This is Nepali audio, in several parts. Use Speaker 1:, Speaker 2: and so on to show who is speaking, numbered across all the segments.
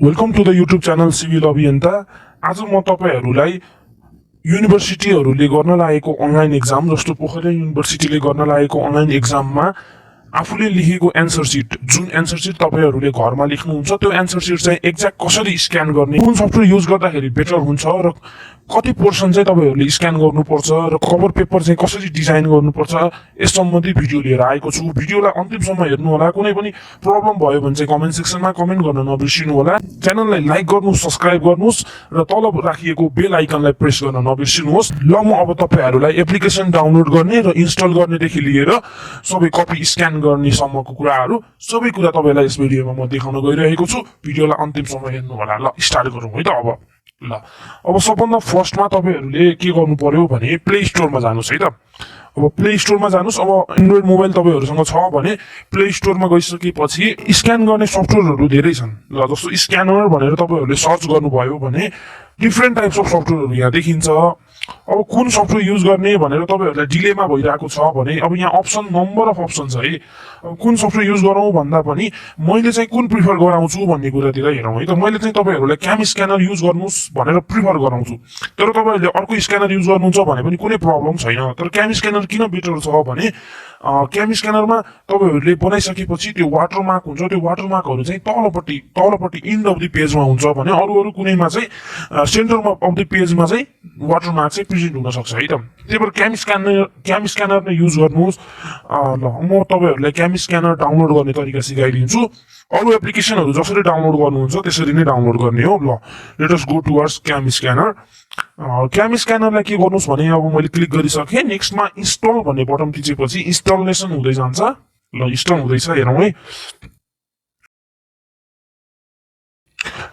Speaker 1: Welcome to the YouTube channel civil अभियन्ता। आज म तपाईहरुलाई युनिभर्सिटीहरुले गर्न लागेको अनलाइन एक्जाम जस्तो पोखरा युनिभर्सिटीले गर्न लागेको अनलाइन एक्जाममा आफूले लेखेको एन्सर सिट जुन एन्सर सिट तपाईहरुले घरमा लेख्नुहुन्छ त्यो एन्सर सिट चाहिँ एक्ज्याक्ट कसरी स्क्यान गर्ने, कुन सफ्टवेयर युज गर्दाखेरि बेटर हुन्छ र कति पोर्सन चाहिँ तपाईहरुले स्क्यान गर्नुपर्छ र कभर पेपर चाहिँ कसरी डिजाइन गर्नुपर्छ यस सम्बन्धी भिडियो लिएर आएको छु। भिडियोलाई अन्तिमसम्म हेर्नु होला। कुनै पनि प्रब्लम भयो भने चाहिँ कमेन्ट सेक्सनमा कमेन्ट गर्न नबिर्सिनु होला। च्यानललाई लाइक गर्नुस्, सब्स्क्राइब गर्नुस् र तल राखिएको बेल आइकनलाई प्रेस गर्न नबिर्सिनुहोस्। ल म अब तपाईहरुलाई एप्लिकेसन डाउनलोड गर्ने र इन्स्टल गर्नेदेखि लिएर सबै कपी स्क्यान गर्ने सम्मको कुराहरु सबै कुरा तपाईलाई यस भिडियोमा म देखाउन गइरहेको छु। भिडियोलाई अन्तिमसम्म हेर्नु होला। ल स्टार्ट गरौँ है त। अब सबभन्दा फर्स्टमा तपाईहरुले के गर्नु पर्यो भने प्ले स्टोरमा जानुस् है त। अब प्ले स्टोरमा जानुस्। अब एन्ड्रोइड मोबाइल तपाईहरुसँग छ भने प्ले स्टोरमा गइसकेपछि स्क्यान गर्ने सफ्टवेयरहरु धेरै छन्। ल जस्तो स्क्यानर भनेर तपाईहरुले सर्च गर्नुभयो भने डिफरेन्ट टाइप्स अफ सफ्टवेयरहरु यहाँ देखिन्छ। अब कुन सफ्टवेयर युज गर्ने भनेर तपाईहरुलाई डिलेमा भइराको छ भने अब यहाँ अप्सन नम्बर अफ अप्सन छ है। कुन सफ्टवेयर युज गरौँ भन्दा पनि मैले चाहिँ कुन प्रिफर गराउँछु भन्ने कुरातिर हेरौँ है त। मैले चाहिँ तपाईहरुलाई क्याम स्क्यानर युज गर्नुस् भनेर प्रिफर गराउँछु। तर तपाईहरुले अर्को स्क्यानर युज गर्नुहुन्छ भने पनि कुनै प्रब्लम छैन। तर क्याम स्क्यानर किन बेटर छ भने क्याम स्क्यानरमा तपाईहरुले बनाइसकेपछि त्यो वाटरमार्क हुन्छ। त्यो वाटरमार्कहरु चाहिँ तलपट्टि एन्ड अफ द पेजमा हुन्छ भने अरु कुनैमा चाहिँ सेन्टरमा अफ द पेजमा चाहिँ वाटरमार्क चाहिँ प्रेजेन्ट हुन सक्छ है त। त्यही भएर क्याम स्क्यानर नै युज गर्नुस्। ल म तपाईहरुलाई क्याम स्क्यानर डाउनलोड गर्ने तरिका सिकाइदिन्छु। अरु एप्लिकेसनहरु जसरी डाउनलोड गर्नुहुन्छ त्यसरी नै डाउनलोड गर्ने हो। ल let us go towards CamScanner. क्याम स्क्यानरलाई के गर्नुस् भने अब मैले क्लिक गरिसके नेक्स्टमा इन्स्टल भन्ने बटन थिचेपछि इन्स्टलेसन हुँदै जान्छ। ल इन्स्टल हुँदैछ हेरौँ है।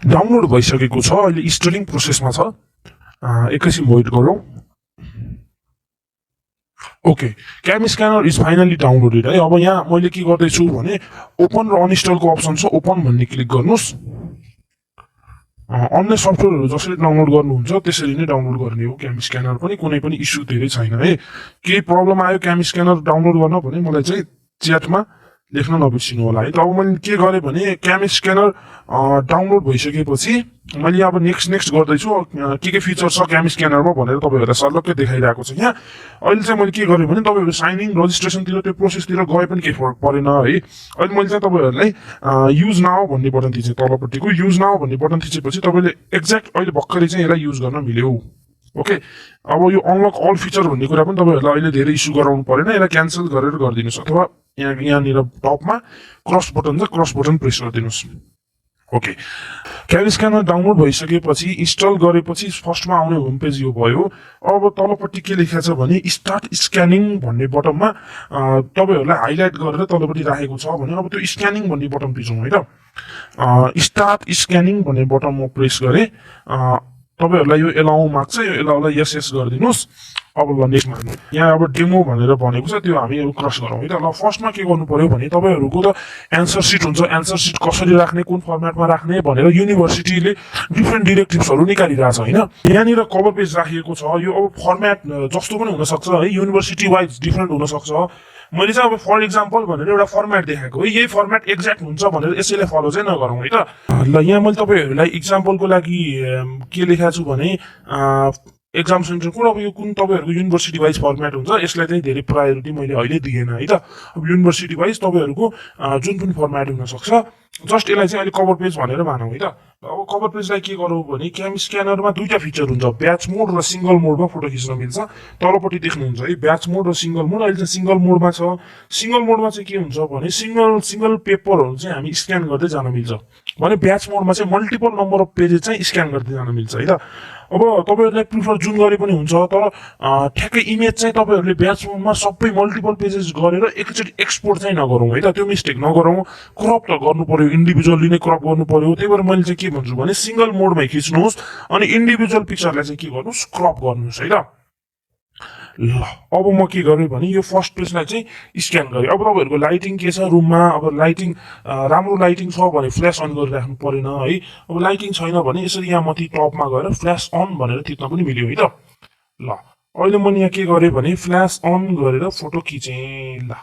Speaker 1: डाउनलोड भइसकेको छ। अहिले इन्स्टलिङ प्रोसेसमा छ। एकैछिन वेट गरौँ। Okay CamScanner is finally downloaded है। अब यहाँ मैले के गर्दैछु भने ओपन र अनइन्स्टलको अप्सन छ। ओपन भन्ने क्लिक गर्नुस्। अन्य सफ्टवेयरहरु जसरी डाउनलोड गर्नुहुन्छ त्यसरी नै डाउनलोड गर्ने हो। क्याम स्क्यानर पनि कुनै पनि इस्यु धेरै छैन है। केही प्रब्लम आयो क्याम स्क्यानर डाउनलोड गर्न भने मलाई चाहिँ च्याटमा लेख्न नबिर्सिनु होला है त। अब मैले के गरेँ भने क्याम स्क्यानर डाउनलोड भइसकेपछि मैले अब नेक्स्ट गर्दैछु। के फिचर छ क्याम स्क्यानरमा भनेर तपाईहरुलाई सर्लक्कै देखाइरहेको छ यहाँ। अहिले चाहिँ मैले के गरेँ भने तपाईहरु साइन इन रजिस्ट्रेसनतिर त्यो प्रोसेसतिर गए पनि केही फरक परेन है। अहिले मैले चाहिँ तपाईहरुलाई युज नाउ भन्ने बटन थिचे। तलपट्टिको युज नाउ भन्ने बटन थिचेपछि तपाईले एक्ज्याक्ट अहिले भर्खरै चाहिँ यसलाई युज गर्न मिल्यो। ओके अब यो अनलक अल फिचर भन्ने कुरा पनि तपाईहरुलाई अहिले धेरै इस्यु गराउनु परेन। यसलाई क्यान्सल गरेर गरिदिनुस् अथवा यहाँनिर टपमा क्रस बटन छ, cross button press गरिदिनुस्। Okay क्याम scanner download भइसकेपछि इन्स्टल गरेपछि फर्स्टमा आउने होम पेज यो भयो। अब तलपट्टि के लेखेको छ भने स्टार्ट स्क्यानिङ भन्ने बटनमा तपाईहरुलाई हाइलाइट गरेर तलपट्टि राखेको छ भने अब त्यो स्क्यानिङ भन्ने बटन थिचौँ है त। स्टार्ट स्क्यानिङ भन्ने बटन म प्रेस गरे। तपाईहरुलाई यो एलाउ माग्छ, यो एलाउलाई यस यस गरिदिनुस्। अब ल नेक्स्टमा यहाँ अब डेमो भनेर भनेको छ त्यो हामी अब क्रस गरौँ है त। ल फर्स्टमा के गर्नु पर्यो भने तपाईहरुको त एन्सर सिट हुन्छ। एन्सर सिट कसरी राख्ने, कुन फर्मेटमा राख्ने भनेर युनिभर्सिटीले डिफरेन्ट डिरेक्टिभ्सहरु निकालिरहेछ हैन। यहाँनिर कभर पेज राखिएको छ। यो अब फर्मेट जस्तो पनि हुन सक्छ है, युनिभर्सिटी वाइज डिफरेन्ट हुन सक्छ। मैले चाहिँ अब फर एक्जाम्पल भनेर एउटा फर्मेट देखाएको है। यही फर्मेट एक्ज्याक्ट हुन्छ भनेर यसैले फलो चाहिँ नगरौँ है त। ल यहाँ मैले तपाईहरुलाई एक्जाम्पलको लागि के लेखेको छु भने एक्जाम सेन्टर कुन अब यो कुन तपाईहरुको युनिभर्सिटी वाइज फर्मेट हुन्छ यसलाई चाहिँ धेरै प्रायोरिटी मैले अहिले दिएन है त। अब युनिभर्सिटी वाइज तपाईहरुको जुन पनि फर्मेट हुन सक्छ। जस्ट यसलाई चाहिँ अहिले कभर पेज भनेर मानौँ है त। अब कभर पेजलाई के गरौँ भने क्याम स्क्यानरमा दुईटा फिचर हुन्छ, ब्याच मोड र सिंगल मोडमा फोटो खिच्न मिल्छ। तलपट्टि देख्नुहुन्छ है ब्याच मोड र सिंगल मोड। अहिले चाहिँ सिंगल मोडमा छ। सिंगल मोडमा चाहिँ के हुन्छ भने सिंगल पेपरहरु चाहिँ हामी स्क्यान गर्दै जान मिल्छ भने ब्याच मोडमा चाहिँ मल्टिपल नम्बर अफ पेजेस चाहिँ स्क्यान गर्दै जान मिल्छ है त। अब तपाईहरुलाई प्रिफर जुन गरे पनि हुन्छ तर ठ्याक्कै इमेज चाहिँ तपाईहरुले ब्याच मोडमा सबै मल्टिपल पेजेस गरेर एकैचोटी एक्सपोर्ट चाहिँ नगरौँ है त। त्यो मिस्टेक नगरौँ। क्रप त गर्नु पर्यो, इन्डिभिजुअली नै क्रप गर्नु पर्यो। त्यही भएर मैले चाहिँ के भन्छु भने सिंगल मोडमै खिच्नुस् अनि इन्डिभिजुअल पिक्चरलाई चाहिँ के गर्नुस् क्रप गर्नुस् है त। ल अब म के गरेँ भने यो फर्स्ट पेजलाई चाहिँ स्क्यान गरेँ। अब तपाईहरुको लाइटिङ के छ रुममा, अब लाइटिङ राम्रो लाइटिङ छ भने फ्ल्यास अन गरिराख्नु परेन है। अब लाइटिङ छैन भने यसरी यहाँ माथि टपमा गएर फ्ल्यास अन भनेर थिच्न पनि मिल्यो है त। ल अहिले मैले यहाँ के गरेँ भने फ्ल्यास अन गरेर फोटो खिचेँ। ल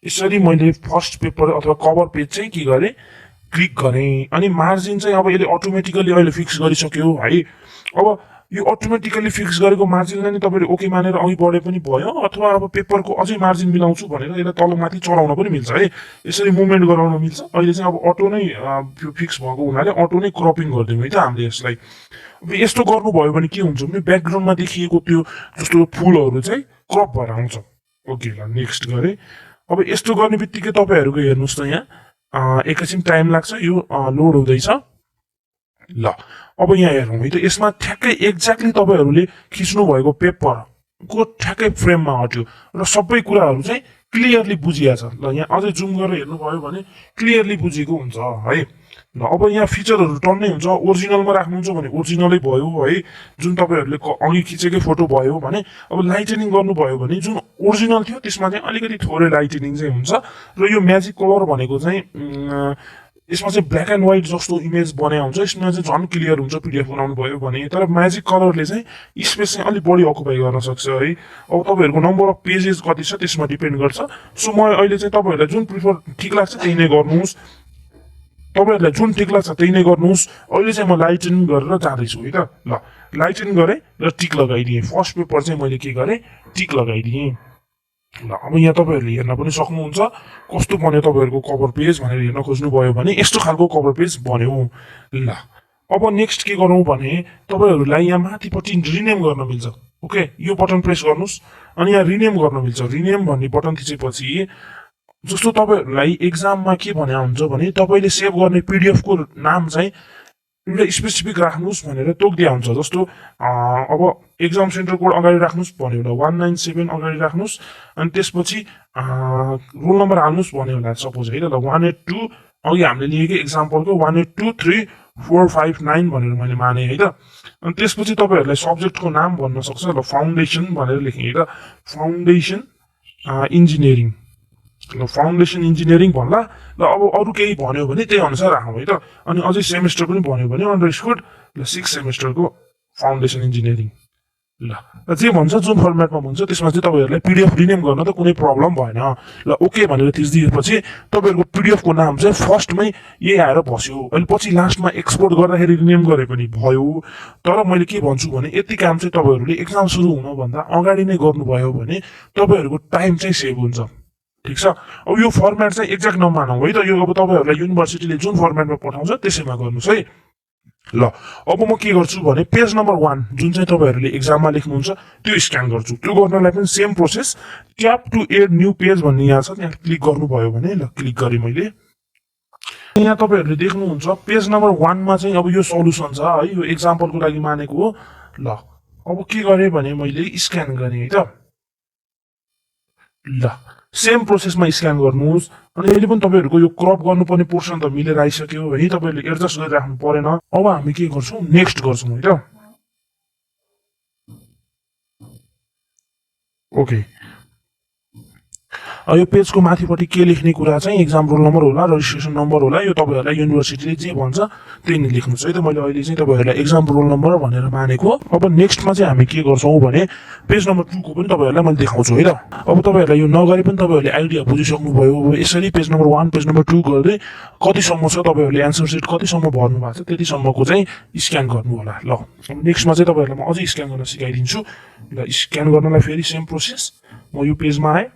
Speaker 1: यसरी मैले फर्स्ट पेपर अथवा कभर पेज चाहिँ के गरेँ क्लिक गरेँ अनि मार्जिन चाहिँ अब यसले अटोमेटिकली अहिले फिक्स गरिसक्यो है। अब यो अटोमेटिकली फिक्स गरेको मार्जिनलाई नै तपाईँले ओके मानेर अघि बढे पनि भयो, अथवा अब पेपरको अझै मार्जिन मिलाउँछु भनेर यसलाई तलमाथि चढाउन पनि मिल्छ है, यसरी मुभमेन्ट गराउन मिल्छ। अहिले चाहिँ अब अटो नै फिक्स भएको हुनाले अटो नै क्रपिङ गरिदिउँ है त हामीले यसलाई। अब यस्तो गर्नुभयो भने के हुन्छ भने ब्याकग्राउन्डमा देखिएको त्यो जस्तो फुलहरू चाहिँ क्रप भएर आउँछ। ओके ल नेक्स्ट गरेँ। अब यस्तो गर्ने बित्तिकै तपाईँहरूको हेर्नुहोस् त यहाँ एकैछिन टाइम लाग्छ, यो लोड हुँदैछ। ल अब यहाँ हेरौँ है त, यसमा ठ्याक्कै एक्ज्याक्टली तपाईँहरूले खिच्नु भएको पेपरको ठ्याक्कै फ्रेममा हट्यो र सबै कुराहरू चाहिँ क्लियरली बुझिया छ। ल यहाँ अझै जुम गरेर हेर्नुभयो भने क्लियरली बुझेको हुन्छ है। ल अब यहाँ फिचरहरू टन्नै हुन्छ, ओरिजिनलमा राख्नुहुन्छ भने ओरिजिनलै भयो है, जुन तपाईँहरूले अघि खिचेकै फोटो भयो भने। अब लाइटनिङ गर्नुभयो भने जुन ओरिजिनल थियो त्यसमा चाहिँ अलिकति थोरै लाइटनिङ चाहिँ हुन्छ, र यो म्याजिक कलर भनेको चाहिँ यसमा चाहिँ ब्ल्याक एन्ड व्हाइट जस्तो इमेज बनाए हुन्छ, यसमा चाहिँ झन् क्लियर हुन्छ पिडिएफ बनाउनु भयो भने। तर म्याजिक कलरले चाहिँ स्पेस चाहिँ अलिक बढी अकुपाई गर्न सक्छ है। अब तपाईँहरूको नम्बर अफ पेजेस कति छ त्यसमा डिपेन्ड गर्छ। सो म अहिले चाहिँ तपाईँहरूलाई जुन प्रिफर ठिक लाग्छ त्यही नै गर्नुहोस्, तपाईँहरूलाई जुन ठिक लाग्छ त्यही नै गर्नुहोस्। अहिले चाहिँ म लाइटनिङ गरेर जाँदैछु है त। ल लाइटनिङ गरेँ र टिक लगाइदिएँ, फर्स्ट पेपर चाहिँ मैले के गरेँ टिक लगाइदिएँ। ल अब यहाँ तपाईँहरूले हेर्न पनि सक्नुहुन्छ कस्तो बन्यो तपाईँहरूको कभर पेज भनेर हेर्न खोज्नुभयो भने यस्तो खालको कभर पेज बन्यो। ल अब नेक्स्ट के गरौँ भने तपाईँहरूलाई यहाँ माथिपट्टि रिनेम गर्न मिल्छ। ओके यो बटन प्रेस गर्नुहोस् अनि यहाँ रिनेम गर्न मिल्छ। रिनेम भन्ने बटन थिचेपछि जस्तो तपाईँहरूलाई एक्जाममा के भने हुन्छ भने तपाईँले सेभ गर्ने पिडिएफको नाम चाहिँ एउटा स्पेसिफिक राख्नुहोस् भनेर तोकिदिया हुन्छ। जस्तो अब एक्जाम सेन्टर कोड अगाडि राख्नुहोस् भन्यो होला 197 अगाडि राख्नुहोस्, अनि त्यसपछि रोल नम्बर हाल्नुहोस् भन्यो होला सपोज है त। ल 182 अघि हामीले लिएकै एक्जाम्पलको 1823459 भनेर मैले माने है त। अनि त्यसपछि तपाईँहरूलाई सब्जेक्टको नाम भन्न सक्छ। ल फाउन्डेसन भनेर लेखेँ है त, फाउन्डेसन इन्जिनियरिङ। ल फाउन्डेसन इन्जिनियरिङ भन्ला। ल अब अरू केही भन्यो भने त्यही अनुसार राखौँ है त। अनि अझै सेमेस्टर पनि भन्यो भने अन्डरस्कोर ल 6 सेमेस्टरको फाउन्डेसन इन्जिनियरिङ। ल जे भन्छ जुन फर्मेटमा भन्छ त्यसमा चाहिँ तपाईँहरूलाई पिडिएफ रिनेम गर्न त कुनै प्रब्लम भएन। ल ओके भनेर थिचिदिएपछि तपाईँहरूको पिडिएफको नाम चाहिँ फर्स्टमै यही आएर बस्यो। अहिले पछि लास्टमा एक्सपोर्ट गर्दाखेरि रिनेम गरे पनि भयो। तर मैले के भन्छु भने यति काम चाहिँ तपाईँहरूले एक्जाम सुरु हुनुभन्दा अगाडि नै गर्नुभयो भने तपाईँहरूको टाइम चाहिँ सेभ हुन्छ। ठिक छ। अब यो फर्मेट चाहिँ एक्ज्याक्ट नमानौँ है त, यो अब तपाईँहरूलाई युनिभर्सिटीले जुन फर्मेटमा पठाउँछ त्यसैमा गर्नुहोस् है। ल अब म के गर्छु भने पेज नम्बर 1 जुन चाहिँ तपाईँहरूले एक्जाममा लेख्नुहुन्छ त्यो स्क्यान गर्छु। त्यो गर्नलाई पनि same process, tap to add new page भन्ने यहाँ छ, त्यहाँ क्लिक गर्नुभयो भने ल क्लिक गरेँ मैले। यहाँ तपाईँहरूले देख्नुहुन्छ पेज नम्बर 1 मा चाहिँ अब यो सल्युसन छ है, यो एक्जाम्पलको लागि मानेको हो। ल अब के गरेँ भने मैले स्क्यान गरेँ है त। ल सेम प्रोसेसमा स्क्यान गर्नुहोस्। अनि अहिले पनि तपाईँहरूको यो क्रप गर्नुपर्ने पोर्सन त मिलेर आइसक्यो है, तपाईँहरूले एडजस्ट गरिराख्नु परेन। अब हामी के गर्छौँ नेक्स्ट गर्छौँ है त। ओके यो पेजको माथिपट्टि के लेख्ने कुरा चाहिँ एक्जाम रोल नम्बर होला, रजिस्ट्रेसन नम्बर होला, यो तपाईँहरूलाई युनिभर्सिटीले जे भन्छ त्यही नै लेख्नुहोस् है त। मैले अहिले चाहिँ तपाईँहरूलाई एक्जाम रोल नम्बर भनेर मानेको। अब नेक्स्टमा चाहिँ हामी के गर्छौँ भने पेज नम्बर 2 को पनि तपाईँहरूलाई मैले देखाउँछु है त। अब तपाईँहरूलाई यो नगरे पनि तपाईँहरूले आइडिया बुझिसक्नुभयो। यसरी पेज नम्बर 1 पेज नम्बर 2 गर्दै कतिसम्म छ तपाईँहरूले एन्सर सिट कतिसम्म भर्नु भएको छ त्यतिसम्मको चाहिँ स्क्यान गर्नु होला। ल नेक्स्टमा चाहिँ तपाईँहरूलाई म अझै स्क्यान गर्न सिकाइदिन्छु। ल स्क्यान गर्नलाई फेरि सेम प्रोसेस, म यो पेजमा आएँ।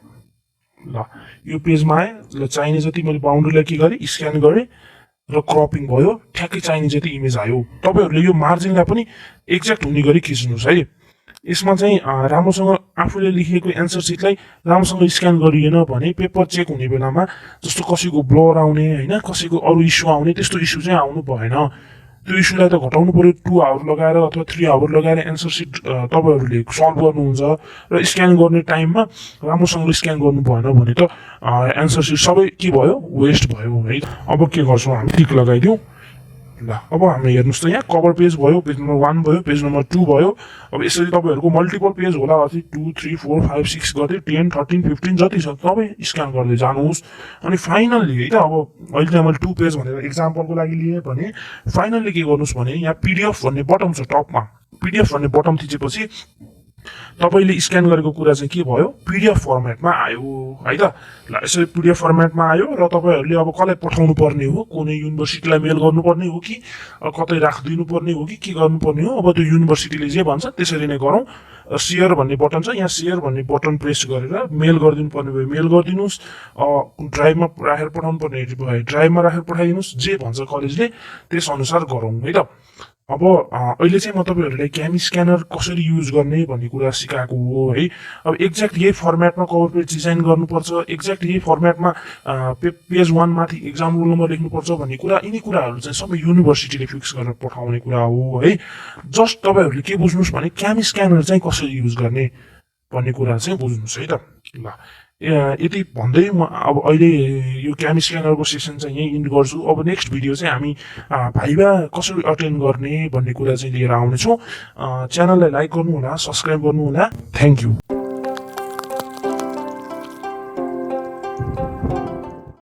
Speaker 1: ल यो पेजमा आएँ। ल चाहिने जति मैले बााउन्ड्रीलाई के गरेँ स्क्यान गरेँ र क्रपिङ भयो, ठ्याक्कै चाहिने जति इमेज आयो। तपाईँहरूले यो मार्जिनलाई पनि एक्ज्याक्ट हुने गरी खिच्नुहोस् है। यसमा चाहिँ राम्रोसँग आफूले लेखेको एन्सर सिटलाई राम्रोसँग स्क्यान गरिएन भने पेपर चेक हुने बेलामा जस्तो कसैको ब्लर आउने होइन, कसैको अरू इस्यु आउने, त्यस्तो इस्यु चाहिँ आउनु भएन। त्यो इस्युलाई त घटाउनु पर्यो, 2 आवर लगाएर अथवा 3 आवर लगाएर एन्सर सिट तपाईँहरूले सल्भ गर्नुहुन्छ र स्क्यान गर्ने टाइममा राम्रोसँगले स्क्यान गर्नु भएन भने त एन्सर सिट सबै के भयो वेस्ट भयो है। अब के गर्छौँ हामी टिक लगाइदिउँ। ल अब हामी हेर्नुहोस् त यहाँ कभर पेज भयो, पेज नम्बर 1 भयो, पेज नम्बर 2 भयो। अब यसरी तपाईँहरूको मल्टिपल पेज होला, अझै 2 3 4 5 6 गर्दै 10 13 15 जति छ तपाईँ स्क्यान गर्दै जानुहोस्। अनि फाइनल्ली है त अब अहिले चाहिँ मैले 2 पेज भनेर एक्जाम्पलको लागि लिएँ भने फाइनल्ली के गर्नुहोस् भने यहाँ पिडिएफ भन्ने बटन छ टपमा, पिडिएफ भन्ने बटन थिचेपछि तपाईले स्क्यान गरेको कुरा चाहिँ के भयो पीडीएफ फर्मेटमा आयो है त ल यसरी पीडीएफ फर्मेटमा आयो र तपाईहरुले अब कसलाई पठाउनु पर्ने हो कुनै युनिभर्सिटीलाई मेल गर्नुपर्ने हो कि कतै राखिदिनु पर्ने हो कि के गर्नुपर्ने हो अब त्यो युनिभर्सिटीले जे भन्छ त्यसरी नै गरौँ शेयर भन्ने बटन छ यहाँ शेयर भन्ने बटन प्रेस गरेर मेल गरिदिनु पर्ने भयो मेल गरिदिनुस् ड्राइभमा राखेर पठाउनु पर्ने भए ड्राइभमा राखेर पठाइदिनुस् जे भन्छ कलेजले त्यस अनुसार गरौँ है त अब अहिले चाहिँ म तपाईहरुलाई क्यामी स्क्यानर कसरी युज गर्ने भन्ने कुरा सिकाएको हो है अब एक्ज्याक्ट यही फर्मेटमा कभर पेज डिजाइन गर्नुपर्छ एक्ज्याक्ट यही फर्मेटमा पेज 1 माथि एक्जाम रोल नम्बर लेख्नुपर्छ भन्ने कुरा यिनी कुराहरु चाहिँ सबै युनिभर्सिटीले फिक्स गरेर पठाउने कुरा हो है जस्ट तपाईहरुले के बुझ्नुस् भने क्यामी स्क्यानर चाहिँ कसरी युज गर्ने भन्ने कुरा चाहिँ बुझ्नुस् है त ल यति भन्दै म अब अहिले यो क्यामी स्क्यानरको सेसन चाहिँ यही इन्ड गर्छु अब नेक्स्ट भिडियो चाहिँ हामी भाइभा कसरी अटेन्ड गर्ने भन्ने कुरा चाहिँ लिएर आउने छौं च्यानललाई लाइक गर्नु होला सब्स्क्राइब गर्नु होला थ्यांक यू